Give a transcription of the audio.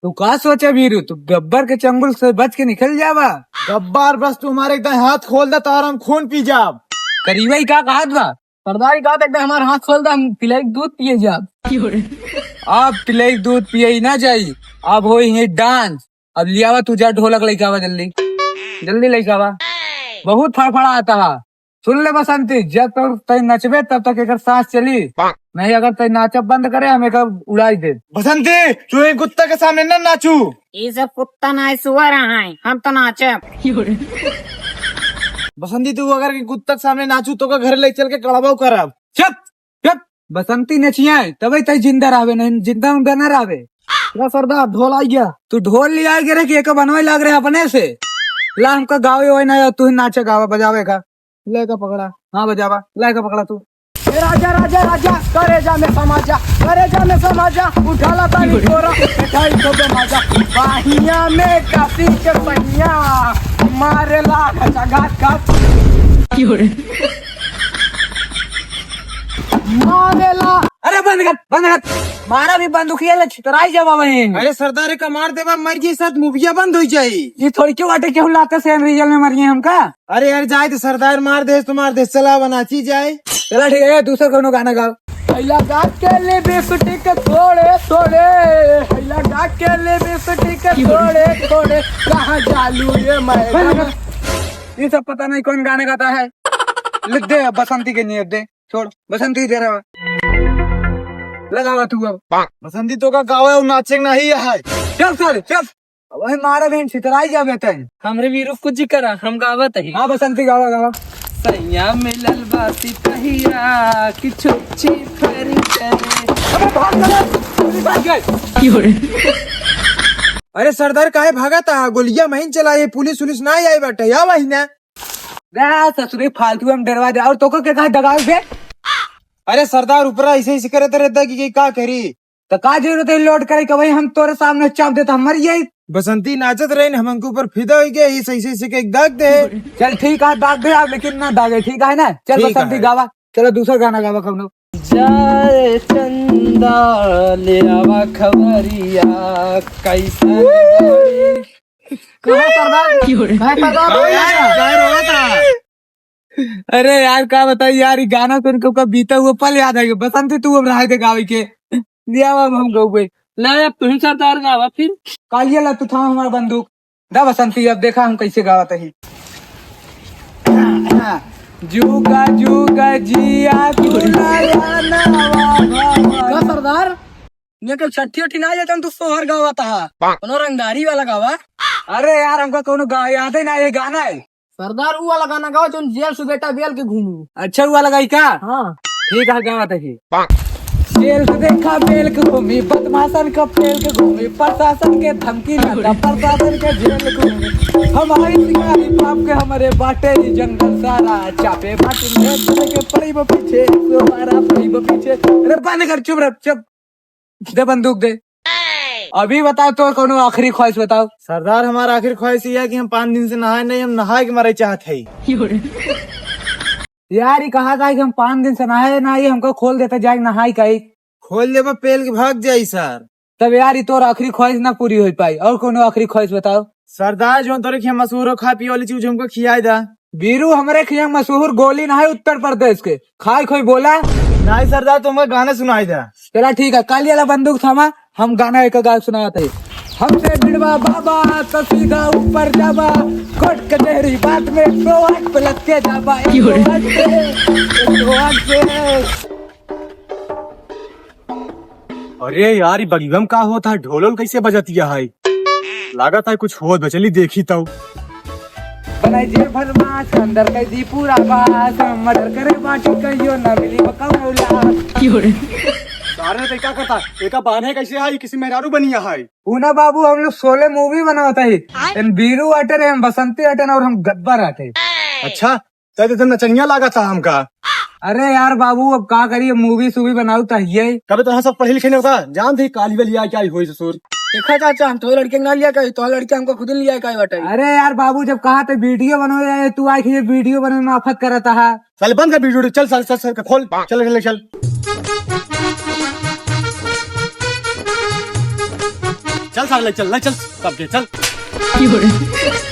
तू का सोचे वीरू, तू गब्बर के चंगुल से बच के निकल जावा। गब्बार बस तू हमारे एकदम हाथ खोल दे तार हम खून पी जाब। करीबा ही का कहा बा सरदारी कहा था एकदम हमारा हाथ खोल दे, हम पिलाई दूध पिए जाब। अब पिले दूध पिए ही ना जाई, अब हो ही डांस। अब लियावा तू जा ढोलक लेके आवा, जल्दी जल्दी लेके आवा। बहुत फड़फड़ा आता है। सुन ले बसंती, जब तक तय नचबे तब तक एक सांस चली, नहीं अगर तय नाचब बंद करे हमें कब उड़ाई दे। बसंती तू इन कुत्ता के सामने न नाचू। ये सब कुत्ता ना सुअर है, हम तो नाचे। बसंती तू अगर कुत्ता के सामने नाचू तो का घर ले चल के कड़ाबाऊ करब। चुप चुप, बसंती नचिया तभी तय जिंदा रहे, नहीं जिंदा उंदा न रहे। सरदार ढोल आई गया। तू ढोल ले आए गिरे कि एक बनवाई लग रहे अपने से। ला हमका गावे हो ना, तू ही नाचे गावा बजावे का। लेका पकड़ा। हाँ बजावा, लाए का पकड़ा तू। राजा राजा राजा करे जा में समाजा, करे जा में समाजा, उठा ला ताली कोरा, मिठाई को बमाजा, बाहिया में काफी के पहिया, मारे ला घाट घाट, मारे ला। अरे बंद कर बंद कर, मारा भी बंदूकिया ले छितराई जावा वहीं। अरे सरदार का मार देवा मर गई साथ मुभिया बंद हो जाये। ये थोड़ी क्यों आटे क्यों लाते से रिजल में मरिए हमका। अरे यार जाए तो सरदार मार दे तो मार दे, चला बनाची जाए। चला ठीक है, दूसरा कोनो गाना गाओ। हैला गा के ले बिस्टिक थोड़े थोड़े, हैला गा के ले बिस्टिक थोड़े थोड़े, कहाँ जालू ये मैं। ये सब पता नहीं कौन गाने गाता है। लिख दे बसंती के नियत दे, छोड़ बसंती दे रहा लगावा तू अब। बसंती तो का गाँव है नाचे नहीं है। चल सर चल, वही मारा बहन छितराई जावे तय। हमरे वीरू कुछ करा, हम गावत है। हाँ बसंती गावा गावा। सैया मिलल बासी कहिया कि छुच्छी फेरी करे। अबे भाग गए। अरे सरदार काहे भागा था, गोलियां महीन चला, ये पुलिस उलिस ना आई बाटे या वही ना। ससुरी फालतू हम डरवा दे, और तो को के कहा दगाव बे। अरे सरदार ऊपर ऐसे ही करते रहता कि का करी। तो का जरूरत है लोड करे कि भाई हम तोरे सामने चाप देता हम मर जाई। बसंती नाचत रहे हमको ऊपर फिदा हो गया, सही से के दाग दे। चल ठीक है, दाग दे आप, लेकिन ना दागे, ठीक है ना। चल ठीक बसंती है। गावा, चलो दूसरा गाना गावा कौनो। जाए चंदा ले आवा खबरिया कैसा अरे यार क्या बताइए यार, ये गाना सुन के उसका बीता हुआ पल याद आ गया। बसंती तू अब रहा थे गावे के लिया हम गौ गई। ले अब तुम सरदार गावा फिर। कालिया ला तू था हमारा बंदूक दा बसंती, अब देखा हम कैसे गावत ही। जुगा जुगा जिया का सरदार ये कल छठी उठी ना जाता, तू सोहर गावा था कोनो रंगदारी वाला गावा। अरे यार हमका कोनो याद है ना, ये गाना है। सरदार वो वाला गाना गावा जो जेल से बेटा बेल के घूमू। अच्छा हुआ लगाई का। हाँ ठीक है गावत ही। जेल से देखा बेल के घूमी, बदमाशन का फेल के घूमी, प्रशासन के धमकी लगा, प्रशासन के जेल घूमी, हमारी शिकारी पाप के हमारे बाटे ही जंगल सारा, चापे बाटे में के पड़ी वो पीछे, हमारा पड़ी वो पीछे। अरे बंद कर, चुप रह, चुप दे बंदूक दे। अभी बताओ तो कोनो आखिरी ख्वाहिश बताओ। सरदार हमारा आखिर ख्वाहिश ये है कि हम 5 दिन से नहाए नहीं, हम नहाए के मारे चाहते है। यार ये कहा था कि हम 5 दिन से नहाए ना, ये हमको खोल देते जाए नहाई का ही। खोल दे पेल के भाग जाये सर। तब यार ये तोर आखिरी ख्वाहिश ना पूरी हो पाई, और कोनो आखिरी ख्वाहिश बताओ। सरदार जो तोरे खिया मशहूर हो खा पिए वाली चीज हमको खियाई दा। बीरू हमारे खिया मशहूर गोली ना है उत्तर प्रदेश के, खाई खोई बोला नहीं सरदार तुमको गाना सुनाई दा। चला ठीक है, काली वाला बंदूक थामा, हम गाना एक गा सुनाते। हमसे भिड़वा बाबा तो सीधा ऊपर जावा, कोर्ट कचहरी बात में 108 पे लग के जावा, 108 पे। अरे यार ये बगीबम का होता है, ढोल कैसे बजतिया है, लागत है कुछ हो बचली देखी तो। बनाई जेल फरमास अंदर कई दी पूरा बास, मर्डर करे बाटी कहियो न मिली बकौला। सारे तो क्या करता एका बांधे कैसे है, किसी मेहरारू बनिया है। पूना बाबू हम लोग 16 मूवी बनाता है, हम बीरू अटर है, हम बसंती अटर और हम गब्बर आते। अच्छा तो नचनिया लागा था हमका। अरे यार बाबू अब का करिए, मूवी सूवी बनाऊ चाहिए। कभी तो सब पढ़े लिखे नहीं होता, जान थे काली वाली क्या हुई ससुर। देखा चाचा हम तो लड़के ना लिया कहीं, तो लड़के हमको खुद लिया कहीं बटे। अरे यार बाबू जब कहा था वीडियो बनो जाए, तू आई ये वीडियो बनने में आफत करता है। चल बंद कर वीडियो, चल चल चल खोल, चल चल चल। चल साले चल चल सब चल কি hore